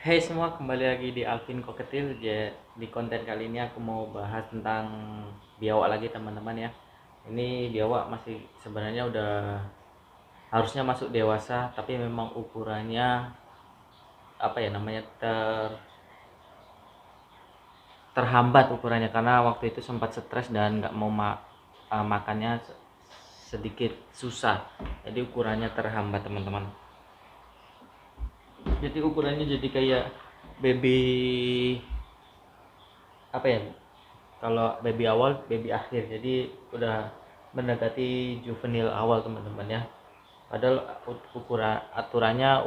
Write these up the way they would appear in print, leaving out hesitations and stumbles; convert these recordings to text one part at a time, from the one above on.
Hey semua, kembali lagi di Alvin Koketil. Di konten kali ini aku mau bahas tentang biawak lagi teman-teman ya. Ini biawak masih sebenarnya udah harusnya masuk dewasa, tapi memang ukurannya apa ya namanya terhambat ukurannya karena waktu itu sempat stres dan nggak mau makannya sedikit susah. Jadi ukurannya terhambat teman-teman. Jadi ukurannya jadi kayak baby apa ya, kalau baby awal baby akhir, jadi udah mendekati juvenil awal teman-teman ya. Padahal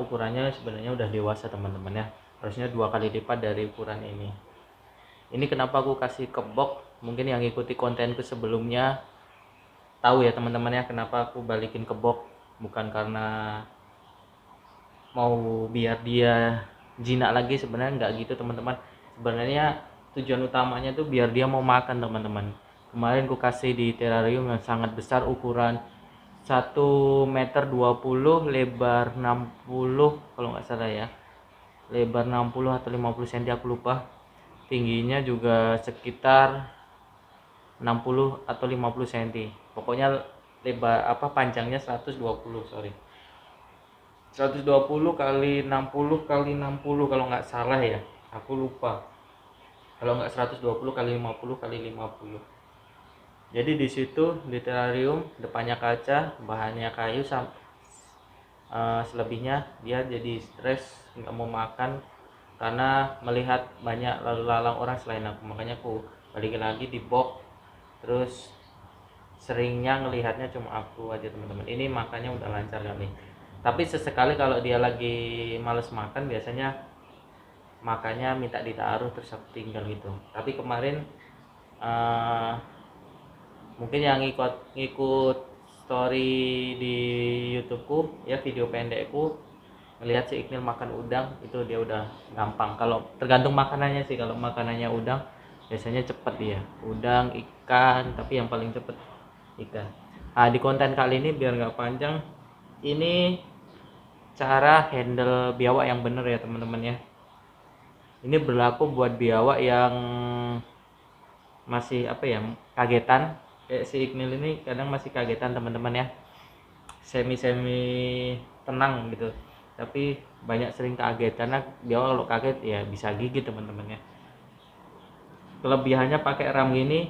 ukurannya sebenarnya udah dewasa teman-teman ya, harusnya 2 kali lipat dari ukuran ini kenapa aku kasih kebok. Mungkin yang ikuti kontenku sebelumnya tahu ya teman-teman ya, kenapa aku balikin kebok. Bukan karena mau biar dia jinak lagi, sebenarnya nggak gitu teman-teman. Sebenarnya tujuan utamanya tuh biar dia mau makan teman-teman. Kemarin ku kasih di terrarium yang sangat besar, ukuran 1,20 m, lebar 60 kalau nggak salah ya, lebar 60 atau 50 cm aku lupa, tingginya juga sekitar 60 atau 50 cm, pokoknya lebar panjangnya 120, sorry, 120 kali 60 kali 60 kalau nggak salah ya, aku lupa. Kalau nggak 120 kali 50 kali 50. Jadi di situ di terrarium depannya kaca, bahannya kayu, selebihnya dia jadi stres nggak mau makan karena melihat banyak lalu lalang orang selain aku. Makanya aku balikin lagi di box, terus seringnya ngelihatnya cuma aku aja teman-teman. Ini makannya udah lancar kali, tapi sesekali kalau dia lagi males makan biasanya makannya minta ditaruh terus aku tinggal gitu. Tapi kemarin uh, mungkin yang ngikut story di YouTubeku ya, video pendekku, ngelihat si Iqnil makan udang itu dia udah gampang. Kalau tergantung makanannya sih, kalau makanannya udang biasanya cepet dia, udang, ikan, tapi yang paling cepet ikan. Nah, di konten kali ini biar nggak panjang, ini cara handle biawak yang bener ya teman-teman ya. Ini berlaku buat biawak yang masih kagetan. Kayak si Iqnil ini kadang masih kagetan teman-teman ya, semi tenang gitu, tapi banyak sering kaget. Karena biawak kalau kaget ya bisa gigit teman-teman ya. Kelebihannya pakai ram gini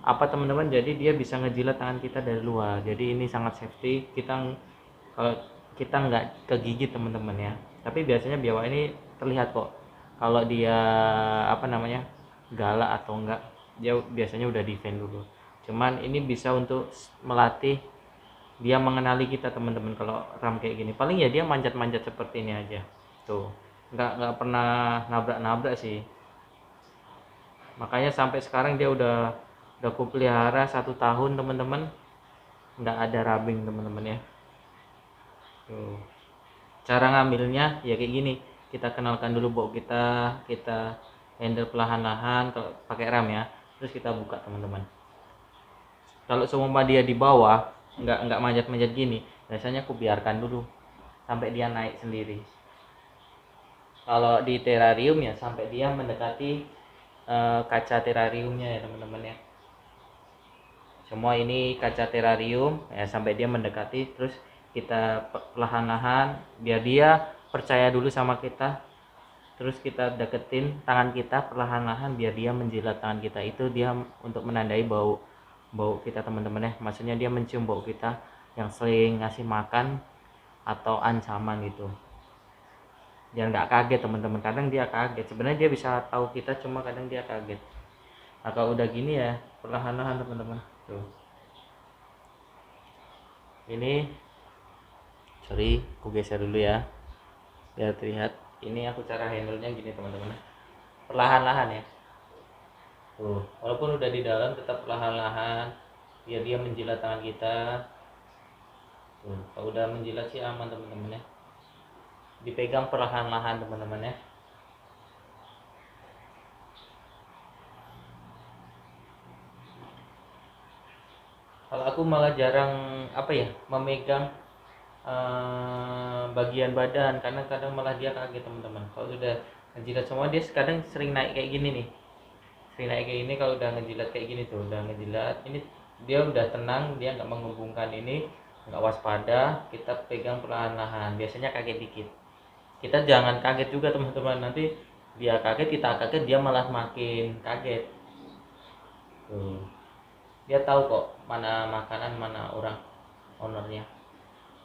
apa teman-teman, jadi dia bisa ngejilat tangan kita dari luar, jadi ini sangat safety. Kalau kita nggak kegigit teman-teman ya. Tapi biasanya biawak ini terlihat kok kalau dia galak atau enggak, dia biasanya udah defend dulu. Cuman ini bisa untuk melatih dia mengenali kita teman-teman. Kalau ram kayak gini paling ya dia manjat-manjat seperti ini aja tuh, nggak pernah nabrak-nabrak sih. Makanya sampai sekarang dia udah aku pelihara 1 tahun teman-teman, nggak ada rubbing teman-teman ya. Tuh, cara ngambilnya ya kayak gini, kita kenalkan dulu bau kita, kita handle perlahan-lahan kalau pakai ram ya, terus kita buka teman-teman. Kalau semua dia di bawah nggak manjat-manjat gini, biasanya aku biarkan dulu sampai dia naik sendiri. Kalau di terrarium ya sampai dia mendekati kaca terrariumnya ya teman-teman ya. Semua ini kaca terrarium ya, sampai dia mendekati, terus kita perlahan-lahan biar dia percaya dulu sama kita, terus kita deketin tangan kita perlahan-lahan biar dia menjilat tangan kita. Itu dia untuk menandai bau bau kita teman-teman ya, maksudnya dia mencium bau kita yang sering ngasih makan atau ancaman gitu. Dia nggak kaget teman-teman, kadang dia kaget, sebenarnya dia bisa tahu kita, cuma kadang dia kaget. Nah kalau udah gini ya perlahan-lahan teman-teman tuh. Ini sorry aku geser dulu ya biar terlihat. Ini aku cara handle nya gini teman-teman, perlahan-lahan ya tuh, walaupun udah di dalam tetap perlahan-lahan biar dia menjilat tangan kita tuh. Kalau udah menjilat sih aman teman-teman ya, dipegang perlahan-lahan teman-teman ya. Kalau aku malah jarang memegang bagian badan, karena kadang malah dia kaget teman-teman. Kalau udah ngejilat semua. Dia kadang sering naik kayak gini nih, sering naik kayak gini. Kalau udah ngejilat kayak gini tuh, udah ngejilat ini, dia udah tenang, dia nggak menghubungkan ini, nggak waspada. Kita pegang perlahan-lahan, biasanya kaget dikit. Kita jangan kaget juga teman-teman, nanti dia kaget kita kaget, dia malah makin kaget tuh. Dia tahu kok mana makanan mana orang ownernya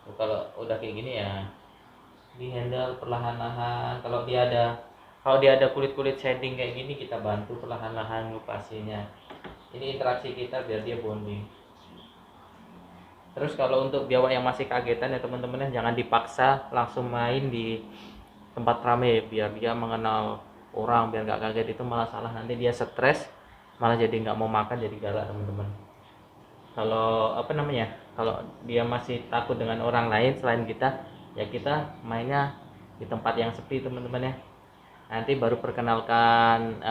tuh. Kalau udah kayak gini ya di handle perlahan-lahan. Kalau dia ada kulit-kulit shading kayak gini, kita bantu perlahan-lahan ngupasinya. Ini interaksi kita biar dia bonding. Terus kalau untuk biawak yang masih kagetan ya teman-teman ya, jangan dipaksa langsung main di tempat rame biar dia mengenal orang, biar nggak kaget. Itu malah salah, nanti dia stres malah jadi nggak mau makan, jadi galak teman-teman. Kalau apa namanya, kalau dia masih takut dengan orang lain selain kita, ya kita mainnya di tempat yang sepi teman-teman ya. Nanti baru perkenalkan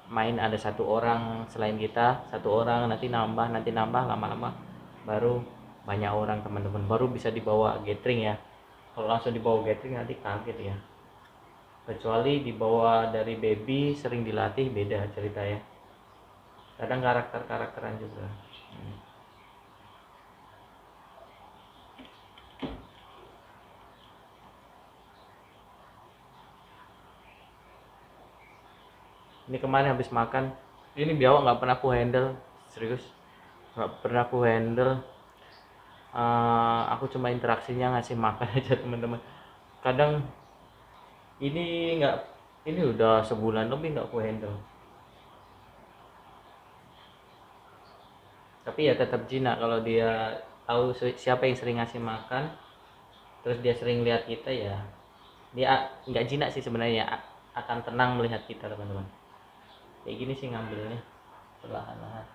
main ada satu orang selain kita, satu orang, nanti nambah lama-lama baru banyak orang teman-teman, baru bisa dibawa gathering ya. Kalau langsung dibawa gathering nanti kaget ya. Kecuali dibawa dari baby sering dilatih, beda cerita ya. Kadang karakteran juga. Ini kemarin habis makan, ini biawak nggak pernah aku handle, serius nggak pernah aku handle. Aku cuma interaksinya ngasih makan aja teman-teman. Kadang ini nggak, ini udah sebulan lebih nggak aku handle, tapi ya tetap jinak kalau dia tahu siapa yang sering ngasih makan, terus dia sering lihat kita ya. Dia nggak jinak sih sebenarnya, akan tenang melihat kita teman-teman. Kayak gini sih ngambilnya perlahan-lahan.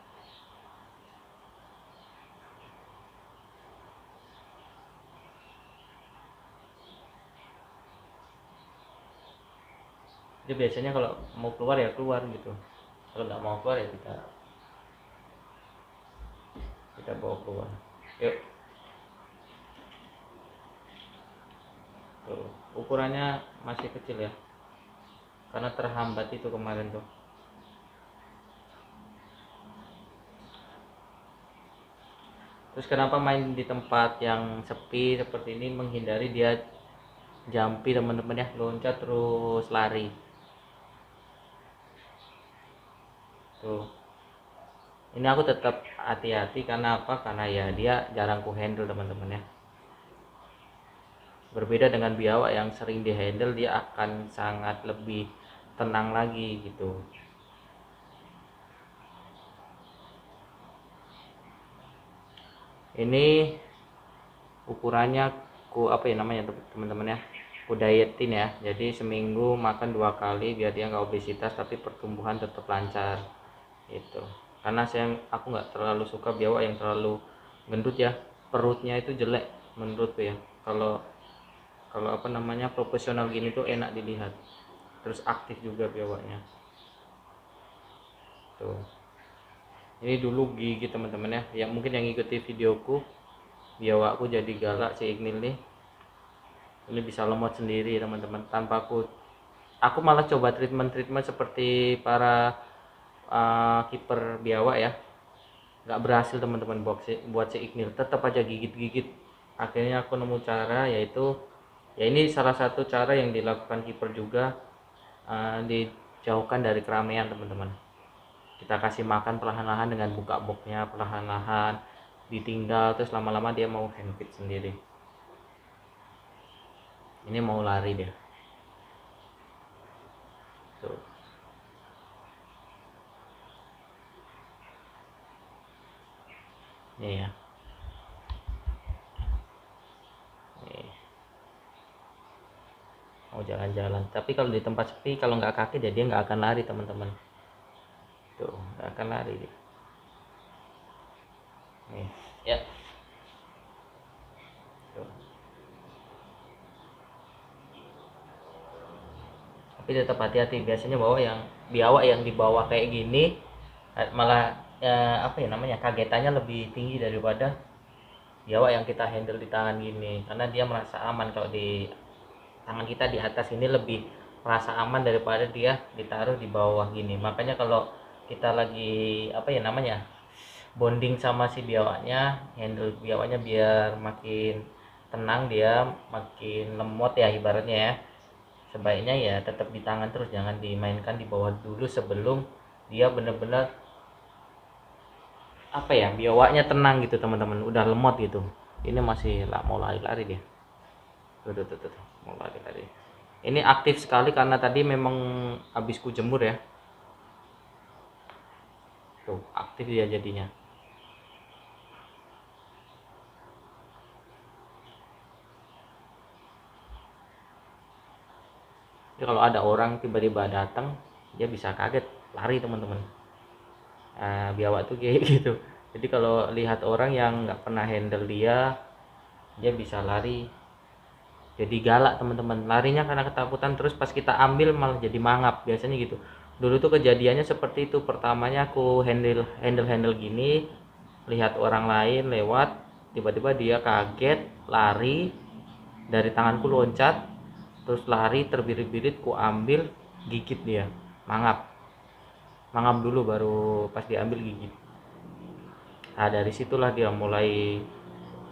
Dia biasanya kalau mau keluar ya keluar gitu, kalau nggak mau keluar ya kita bawa keluar. Yuk. Tuh, ukurannya masih kecil ya, karena terhambat itu kemarin tuh. Terus kenapa main di tempat yang sepi seperti ini, menghindari dia jampi teman-teman ya, loncat terus lari tuh. Ini aku tetap hati-hati karena apa, karena ya dia jarang ku handle teman-teman ya. Berbeda dengan biawak yang sering di handle, dia akan sangat lebih tenang lagi gitu. Ini ukurannya ku apa ya namanya teman-teman ya, ku dietin ya. Jadi seminggu makan 2 kali biar dia nggak obesitas tapi pertumbuhan tetap lancar gitu. Karena aku nggak terlalu suka biawak yang terlalu gendut ya, perutnya itu jelek menurutku ya. Kalau kalau apa namanya profesional gini tuh enak dilihat, terus aktif juga biawaknya tuh. Ini dulu gigi teman-teman ya, yang mungkin yang ikuti videoku, biawakku jadi galak si Ignil nih. Ini bisa lemot sendiri teman-teman tanpa aku malah coba treatment seperti para kiper biawak ya, nggak berhasil teman-teman. Buat si Ignil tetap aja gigit-gigit. Akhirnya aku nemu cara, yaitu ya ini salah satu cara yang dilakukan kiper juga, dijauhkan dari keramaian teman-teman. Kita kasih makan perlahan-lahan dengan buka boxnya perlahan-lahan, ditinggal, terus lama-lama dia mau handfeed sendiri. Ini mau lari dia tuh. Nih ya, nih mau jalan-jalan. Tapi kalau di tempat sepi, kalau nggak kaki dia nggak akan lari teman-teman tuh, nggak akan lari dia. Nih ya tuh. Tapi tetap hati-hati, biasanya biawak yang dibawa kayak gini malah apa ya namanya, kagetannya lebih tinggi daripada biawak yang kita handle di tangan gini, karena dia merasa aman. Kalau di tangan kita di atas ini lebih merasa aman daripada dia ditaruh di bawah gini. Makanya kalau kita lagi apa ya namanya, bonding sama si biawaknya, handle biawaknya biar makin tenang, dia makin lemot ya ibaratnya ya, sebaiknya ya tetap di tangan terus, jangan dimainkan di bawah dulu sebelum dia bener-bener apa ya, biawaknya tenang gitu teman-teman, udah lemot gitu. Ini masih mau lari-lari dia, tuh, mau lari-lari. Ini aktif sekali karena tadi memang habis ku jemur ya, tuh aktif dia jadinya. Jadi kalau ada orang tiba-tiba datang, dia bisa kaget, lari teman-teman. Biawak tuh kayak gitu. Jadi kalau lihat orang yang nggak pernah handle dia bisa lari. Jadi galak teman-teman. Larinya karena ketakutan, terus pas kita ambil malah jadi mangap. Biasanya gitu. Dulu tuh kejadiannya seperti itu. Pertamanya aku handle gini, lihat orang lain lewat, tiba-tiba dia kaget, lari, dari tanganku loncat, terus lari terbirit-birit, ku ambil, gigit dia, mangap dulu baru pas diambil gigit. Nah dari situlah dia mulai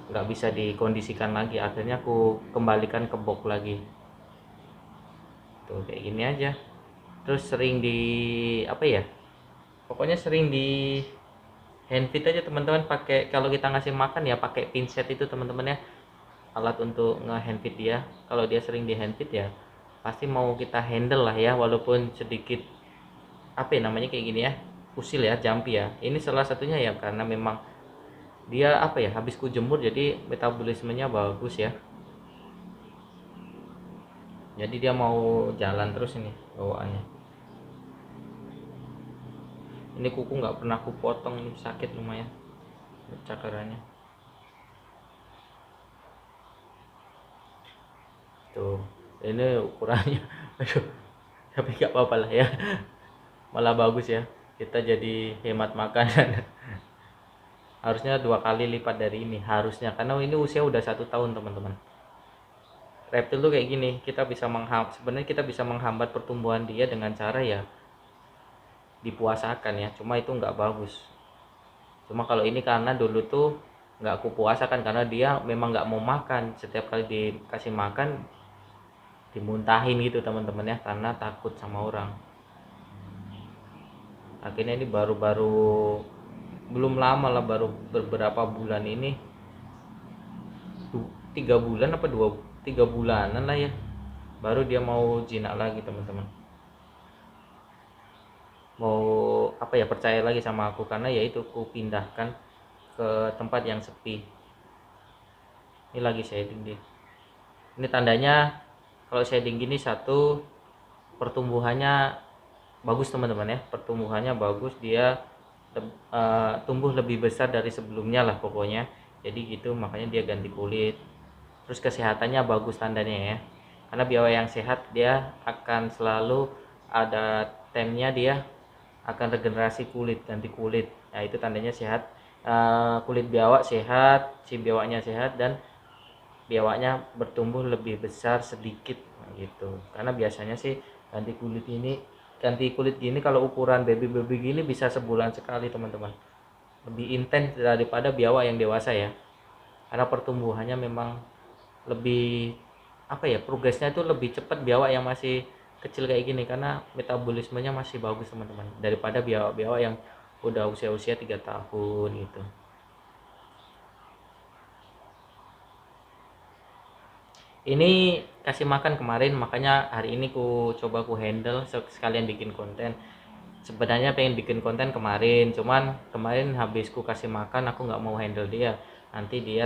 nggak bisa dikondisikan lagi, akhirnya aku kembalikan ke box lagi. Tuh kayak gini aja. Terus sering di apa ya, pokoknya sering di handfeed aja teman-teman, pakai kalau kita ngasih makan ya pakai pinset itu teman-teman ya, alat untuk nge-handfeed dia. Kalau dia sering di handfeed ya pasti mau kita handle lah ya, walaupun sedikit apa ya namanya kayak gini ya, usil ya, jumpy ya. Ini salah satunya ya karena memang dia apa ya, habis ku jemur jadi metabolismenya bagus ya, jadi dia mau jalan terus ini bawaannya. Ini kuku nggak pernah ku potong, ini sakit lumayan cakarannya tuh. Ini ukurannya aduh, tapi nggak apa-apa lah ya, malah bagus ya, kita jadi hemat makanan. Harusnya 2 kali lipat dari ini harusnya, karena ini usia udah 1 tahun teman-teman. Reptil tuh kayak gini, kita bisa sebenarnya kita bisa menghambat pertumbuhan dia dengan cara ya dipuasakan ya, cuma itu nggak bagus. Cuma kalau ini karena dulu tuh nggak aku puasakan karena dia memang nggak mau makan, setiap kali dikasih makan dimuntahin gitu teman-teman ya, karena takut sama orang. Akhirnya ini baru-baru belum lama lah, baru beberapa bulan ini, 3 bulan apa 3 bulanan lah ya, baru dia mau jinak lagi teman-teman, mau apa ya, percaya lagi sama aku, karena ya itu aku pindahkan ke tempat yang sepi. Ini lagi shading dia. Ini tandanya kalau shading gini, satu, pertumbuhannya bagus teman-teman ya, pertumbuhannya bagus, dia tumbuh lebih besar dari sebelumnya lah pokoknya. Jadi gitu, makanya dia ganti kulit. Terus kesehatannya bagus tandanya ya, karena biawak yang sehat dia akan selalu ada temnya, dia akan regenerasi kulit, ganti kulit. Nah itu tandanya sehat. Kulit biawak sehat, si biawaknya sehat, dan biawaknya bertumbuh lebih besar sedikit gitu. Karena biasanya sih ganti kulit gini kalau ukuran baby gini bisa sebulan sekali teman-teman, lebih intens daripada biawak yang dewasa ya, karena pertumbuhannya memang lebih apa ya, progresnya itu lebih cepat biawak yang masih kecil kayak gini, karena metabolismenya masih bagus teman-teman, daripada biawak-biawak yang udah usia 3 tahun gitu. Ini kasih makan kemarin, makanya hari ini coba ku handle sekalian bikin konten. Sebenarnya pengen bikin konten kemarin, cuman kemarin habis ku kasih makan aku nggak mau handle dia, nanti dia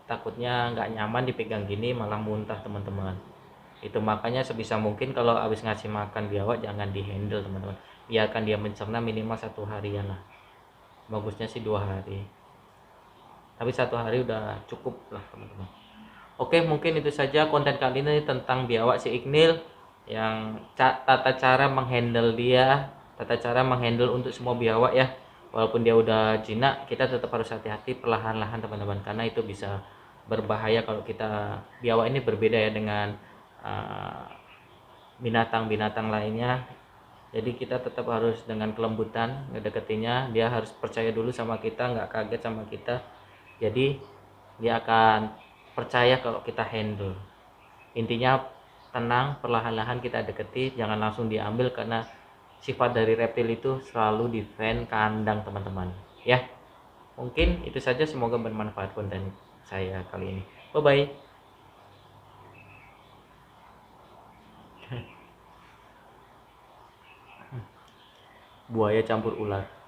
takutnya nggak nyaman dipegang gini malah muntah teman-teman. Itu makanya sebisa mungkin kalau habis ngasih makan biawak jangan di handle teman-teman, biarkan dia mencerna minimal 1 harian lah, bagusnya sih 2 hari, tapi 1 hari udah cukup lah teman-teman. Oke, mungkin itu saja konten kali ini tentang biawak si Ignil, yang tata cara menghandle dia, tata cara menghandle untuk semua biawak ya. Walaupun dia udah jinak, kita tetap harus hati-hati perlahan-lahan teman-teman, karena itu bisa berbahaya kalau kita, biawak ini berbeda ya dengan uh, binatang-binatang lainnya. Jadi kita tetap harus dengan kelembutan ngedeketinya, dia harus percaya dulu sama kita, nggak kaget sama kita, jadi dia akan percaya kalau kita handle. Intinya tenang, perlahan-lahan kita deketi, jangan langsung diambil karena sifat dari reptil itu selalu defend kandang teman-teman ya. Mungkin itu saja, semoga bermanfaat konten saya kali ini. Bye bye. Buaya campur ular.